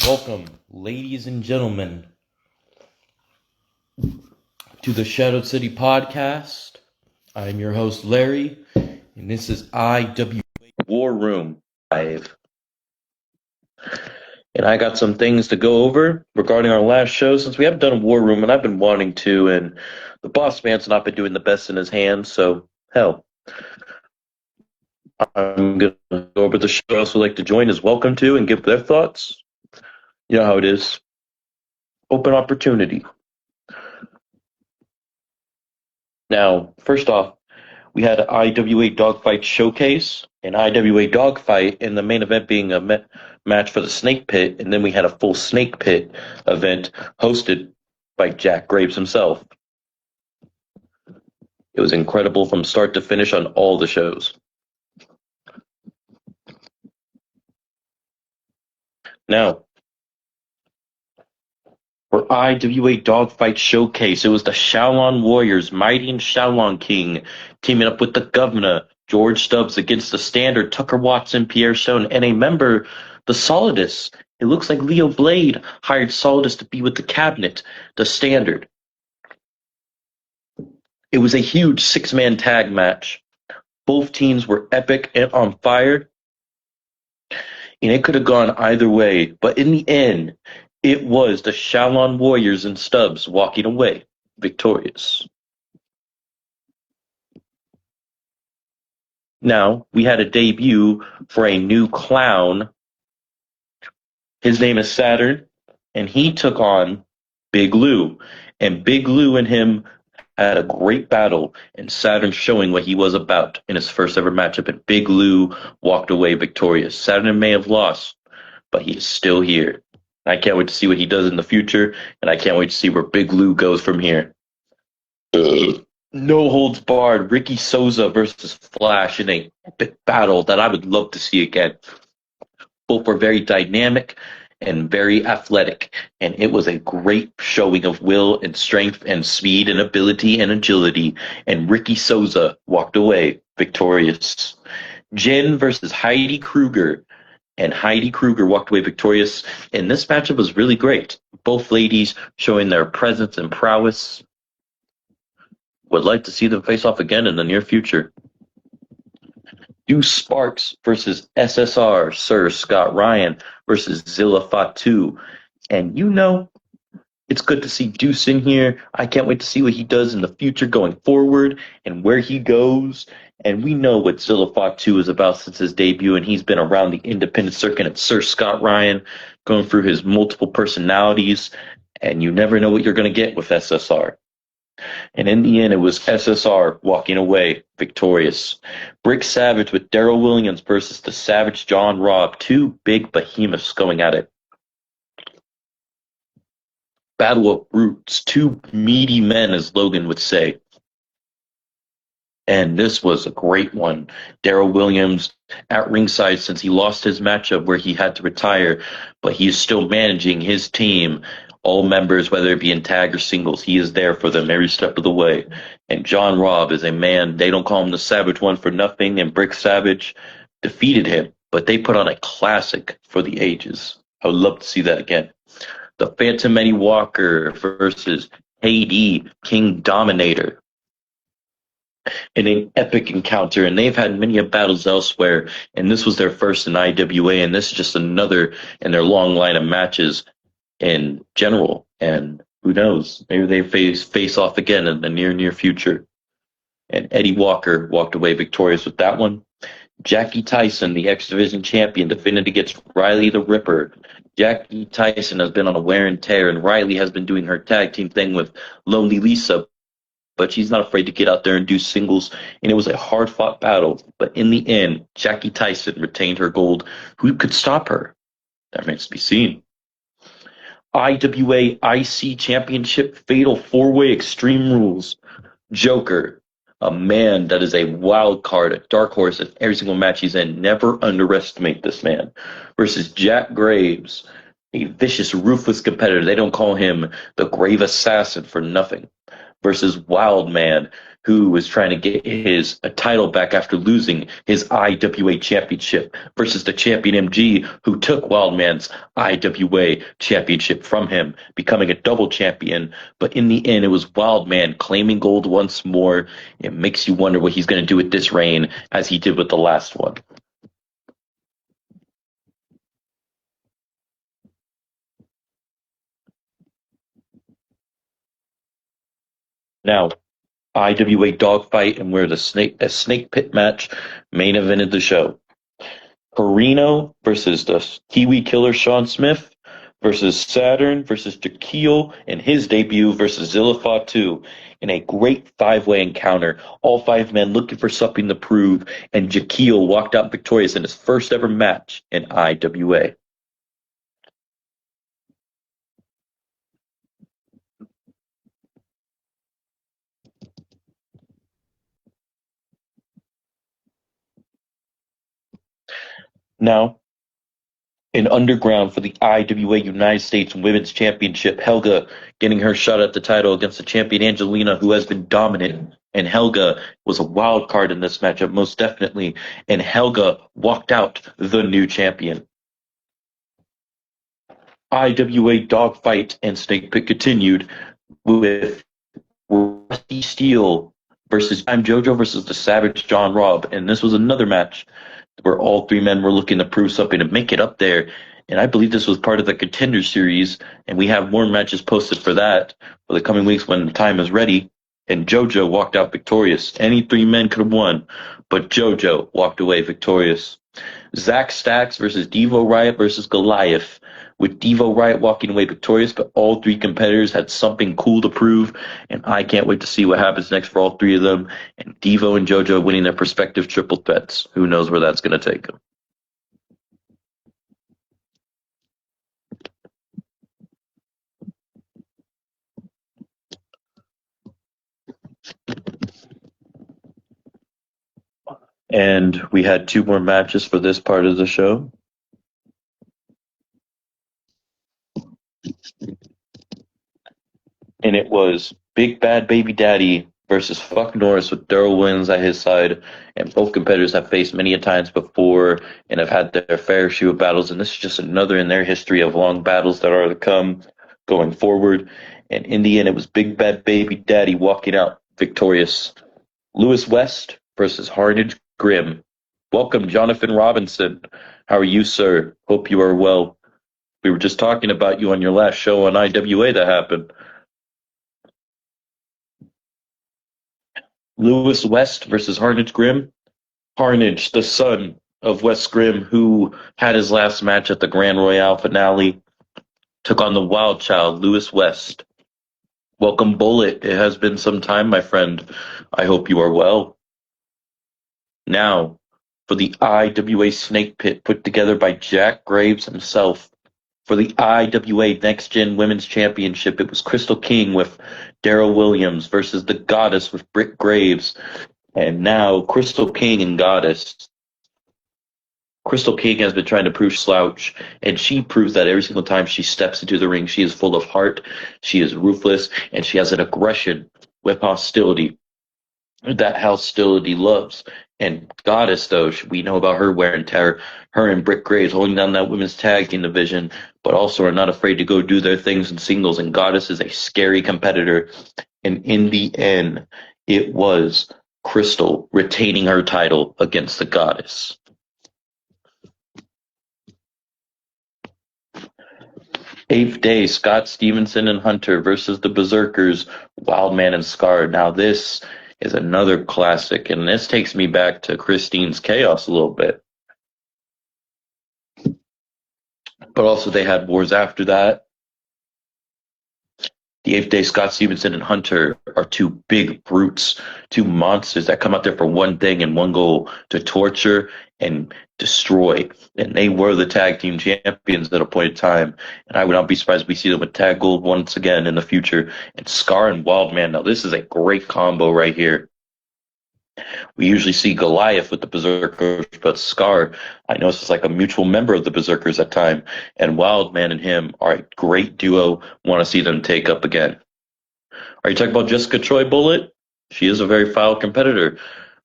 Welcome, ladies and gentlemen, to the Shadow City Podcast. I'm your host, Larry, and this is IWA Warroom 5. And I got some things to go over regarding our last show since we haven't done a War Room, and I've been wanting to, and the boss man's not been doing the best in his hands, so hell. I'm going to go over the show. I also like to join is welcome to and give their thoughts. You know how it is. Open opportunity. Now, first off, we had an IWA Dogfight Showcase, an IWA Dogfight, and the main event being a match for the Snake Pit, and then we had a full Snake Pit event hosted by Jack Graves himself. It was incredible from start to finish on all the shows. Now, for IWA Dogfight Showcase, it was the Shaolin Warriors, Mighty and Shaolin King, teaming up with the Governor, George Stubbs, against the Standard, Tucker Watson, Pierre Stone, and a member, the Solidus. It looks like Leo Blade hired Solidus to be with the Cabinet, the Standard. It was a huge six-man tag match. Both teams were epic and on fire, and it could have gone either way, but in the end, it was the Shaolin Warriors and Stubbs walking away victorious. Now, we had a debut for a new clown. His name is Saturn, and he took on Big Lou. And Big Lou and him had a great battle, and Saturn showing what he was about in his first ever matchup, and Big Lou walked away victorious. Saturn may have lost, but he is still here. I can't wait to see what he does in the future, and I can't wait to see where Big Lou goes from here. No holds barred, Ricky Souza versus Flash in a epic battle that I would love to see again. Both were very dynamic and very athletic, and it was a great showing of will and strength and speed and ability and agility, and Ricky Souza walked away victorious. Jen versus Heidi Kruger, and Heidi Kruger walked away victorious, and this matchup was really great. Both ladies showing their presence and prowess. Would like to see them face off again in the near future. Deuce Sparks versus SSR, Sir Scott Ryan versus Zilla Fatu. And you know, it's good to see Deuce in here. I can't wait to see what he does in the future going forward and where he goes. And we know what Zilla Fatu is about since his debut, and he's been around the independent circuit at Sir Scott Ryan, going through his multiple personalities, and you never know what you're going to get with SSR. And in the end, it was SSR walking away victorious. Brick Savage with Daryl Williams versus the Savage John Robb, two big behemoths going at it. Battle of Brutes, two meaty men, as Logan would say. And this was a great one. Daryl Williams at ringside since he lost his matchup where he had to retire, but he's still managing his team. All members, whether it be in tag or singles, he is there for them every step of the way. And John Robb is a man, they don't call him the Savage One for nothing, and Brick Savage defeated him, but they put on a classic for the ages. I would love to see that again. The Phantom Eddie Walker versus KD, King Dominator. In an epic encounter, and they've had many battles elsewhere, and this was their first in IWA, and this is just another in their long line of matches in general. And who knows, maybe they face off again in the near future. And Eddie Walker walked away victorious with that one. Jackie Tyson, the X Division champion, defended against Riley the Ripper. Jackie Tyson has been on a wear and tear, and Riley has been doing her tag team thing with Lonely Lisa, but she's not afraid to get out there and do singles, and it was a hard-fought battle. But in the end, Jackie Tyson retained her gold. Who could stop her? That remains to be seen. IWA IC Championship Fatal 4-Way Extreme Rules. Joker, a man that is a wild card, a dark horse in every single match he's in. Never underestimate this man. Versus Jack Graves, a vicious, ruthless competitor. They don't call him the Grave Assassin for nothing. Versus Wild Man, who was trying to get his a title back after losing his IWA championship, versus the champion MG, who took Wildman's IWA championship from him, becoming a double champion. But in the end, it was Wildman claiming gold once more. It makes you wonder what he's going to do with this reign, as he did with the last one. Now, IWA dogfight, and we're the snake pit match main evented the show. Carino versus the Kiwi Killer Sean Smith versus Saturn versus Jaquil in his debut versus Zilla Fatu in a great five-way encounter. All five men looking for something to prove, and Jaquil walked out victorious in his first ever match in IWA. Now, in Underground for the IWA United States Women's Championship, Helga getting her shot at the title against the champion Angelina, who has been dominant. And Helga was a wild card in this matchup, most definitely. And Helga walked out the new champion. IWA dogfight and snake pit continued with Rusty Steele versus I'm JoJo versus the Savage John Robb. And this was another match where all three men were looking to prove something to make it up there. And I believe this was part of the Contender Series, and we have more matches posted for that for the coming weeks when the time is ready. And JoJo walked out victorious. Any three men could have won, but JoJo walked away victorious. Zach Stacks versus Devo Riot versus Goliath, with Devo Riot walking away victorious, but all three competitors had something cool to prove, and I can't wait to see what happens next for all three of them, and Devo and JoJo winning their respective triple threats. Who knows where that's going to take them. And we had two more matches for this part of the show. And it was Big Bad Baby Daddy versus Fuck Norris with Daryl Williams at his side. And both competitors have faced many a times before and have had their fair share of battles. And this is just another in their history of long battles that are to come going forward. And in the end, it was Big Bad Baby Daddy walking out victorious. Lewis West versus Harnage Grimm. Welcome, Jonathan Robinson. How are you, sir? Hope you are well. We were just talking about you on your last show on IWA that happened. Lewis West versus Harnage Grimm. Harnage, the son of West Grimm, who had his last match at the Grand Royale finale, took on the wild child, Lewis West. Welcome, Bullet. It has been some time, my friend. I hope you are well. Now, for the IWA Snake Pit put together by Jack Graves himself. For the IWA Next Gen Women's Championship, it was Crystal King with Daryl Williams versus the Goddess with Britt Graves. And now Crystal King and Goddess. Crystal King has been trying to prove slouch, and she proves that every single time she steps into the ring. She is full of heart, she is ruthless, and she has an aggression with hostility that hostility loves. And Goddess, though, we know about her wear and tear. Her and Britt Graves holding down that women's tag team division, but also are not afraid to go do their things in singles. And Goddess is a scary competitor. And in the end, it was Crystal retaining her title against the Goddess. Eighth day, Scott Stevenson and Hunter versus the Berserkers, Wildman and Scar. Now this is another classic, and this takes me back to Christine's Chaos a little bit. But also they had wars after that. The eighth day, Scott Stevenson and Hunter are two big brutes, two monsters that come out there for one thing and one goal, to torture and destroy. And they were the tag team champions at a point in time. And I would not be surprised if we see them with tag gold once again in the future. And Scar and Wildman, now this is a great combo right here. We usually see Goliath with the Berserkers, but Scar, I know this is like a mutual member of the Berserkers at time, and Wildman and him are a great duo. Want to see them take up again. Are you talking about Jessica Troy, Bullet? She is a very foul competitor.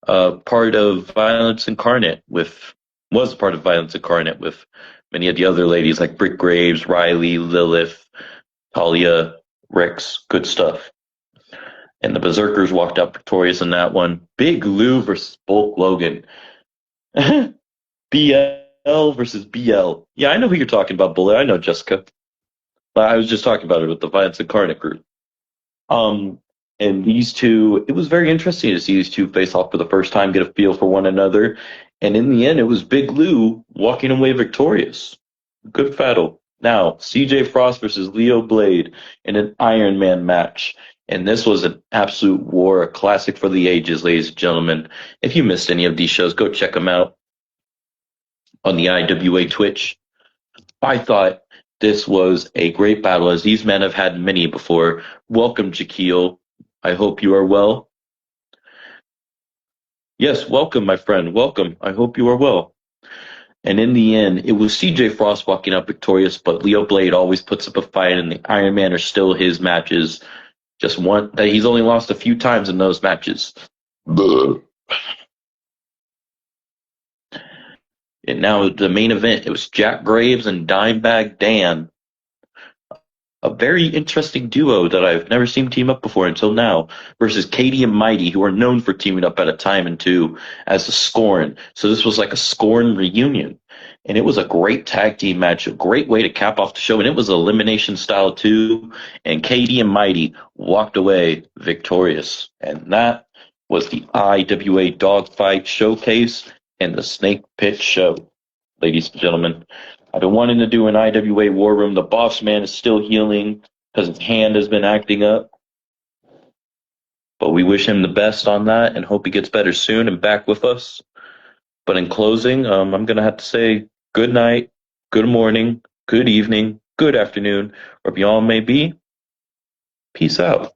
Part of Violence Incarnate with was part of Violence Incarnate with many of the other ladies like Brick Graves, Riley, Lilith, Talia, Rex. Good stuff. And the Berserkers walked out victorious in that one. Big Lou versus Bulk Logan. BL versus BL. Yeah, I know who you're talking about, Bullet. I know Jessica. I was just talking about it with the Violence Incarnate group. Um, and these two, it was very interesting to see these two face off for the first time, get a feel for one another. And in the end, it was Big Lou walking away victorious. Good battle. Now, CJ Frost versus Leo Blade in an Iron Man match. And this was an absolute war, a classic for the ages, ladies and gentlemen. If you missed any of these shows, go check them out on the IWA Twitch. I thought this was a great battle, as these men have had many before. Welcome, Jaquil. I hope you are well. Yes, welcome, my friend. Welcome. I hope you are well. And in the end, it was CJ Frost walking out victorious, but Leo Blade always puts up a fight, and the Iron Man are still his matches. Just one that he's only lost a few times in those matches. And now the main event, it was Jack Graves and Dimebag Dan. A very interesting duo that I've never seen team up before until now, versus Katie and Mighty, who are known for teaming up at a time and two as the Scorn. So this was like a Scorn reunion. And it was a great tag team match, a great way to cap off the show. And it was elimination style too. And Katie and Mighty walked away victorious. And that was the IWA Dogfight Showcase and the Snake Pit Show, ladies and gentlemen. I've been wanting to do an IWA War Room. The boss man is still healing because his hand has been acting up. But we wish him the best on that and hope he gets better soon and back with us. But in closing, I'm going to have to say good night, good morning, good evening, good afternoon, wherever y'all may be. Peace out.